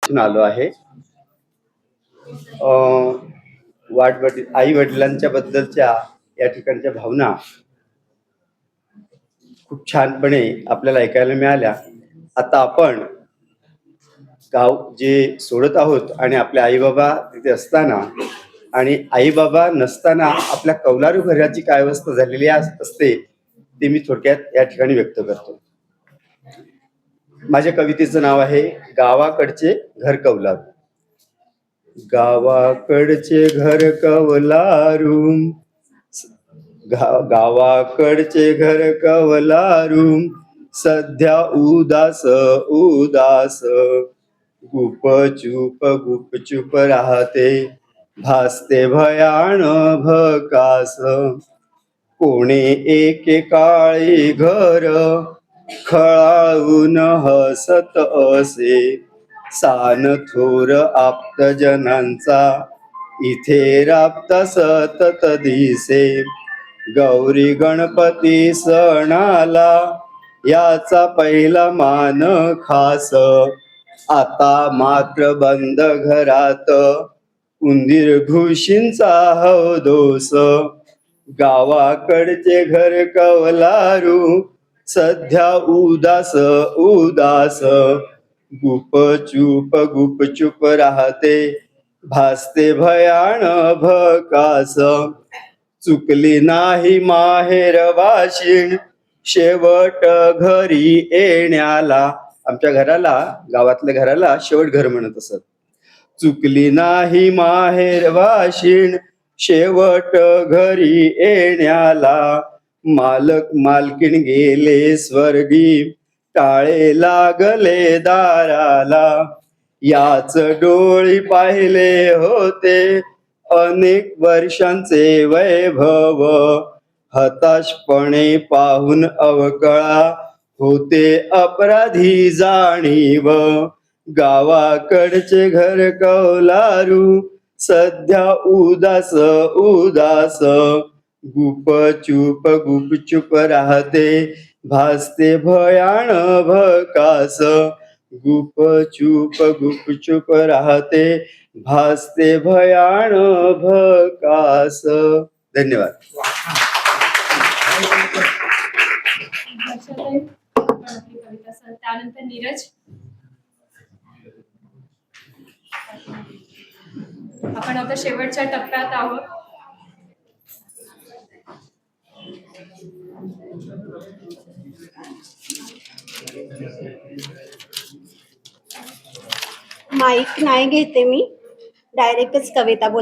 इथून आलो आहे. आई वडिलांच्या बद्दलच्या या ठिकाणच्या भावना खूप छानपणे आपल्याला ऐकायला मिळाल्या. आता आपण गाव जे सोडत आहोत आणि आपले आई बाबा तिथे असताना आणि आई बाबा नसताना आपल्या कौलारू घराची काय अवस्था झालेली असते ते मी थोडक्यात या ठिकाणी व्यक्त करतो. माझ्या कवितेचं नाव आहे गावाकडचे घर कौलारू. गावाकडचे घर कौलारू, गावाकडचे घर कौलारू, सध्या उदास उदास, गुपचूप राहते, भासते भयान भकास. कोणे एकेकाळी घर खळाळून हसत असे, सान थोर आप्तजनांचा इथे राबता सतत दिसे. गौरी गणपती सणाला याचा पहिला मान खास, आता मात्र बंद घरात उंदीर घुशींचा हौदोस. गावाकडचे घर कौलारू, सध्या उदास उदास, गुपचूप राहते, भासते भयान भकास. चुकली नाही माहेर वाशिण, शेवट घरी येण्याला. आमच्या घराला, गावातल्या घराला शेवट घर म्हणत असत. चुकली नाही माहेर वाशिण, शेवट घरी येण्याला. मालक मालकीण गेले स्वर्गी, टाळे लागले दाराला. याच डोळी पाहिले होते अनेक वर्षांचे वैभव, हताशपणे पाहून अवकळा होते अपराधी जाणीव. गावाकडचे घर कौलारू, सध्या उदास उदास, गुपचूप राहते, भासते भयान भकास. गुपचूप राहते, भासते भयान भकास. धन्यवाद. त्यानंतर नीरज, आपण आता शेवटच्या टप्प्यात आहोत. माईक नाही घेते मी, डायरेक्टच कविता बोल.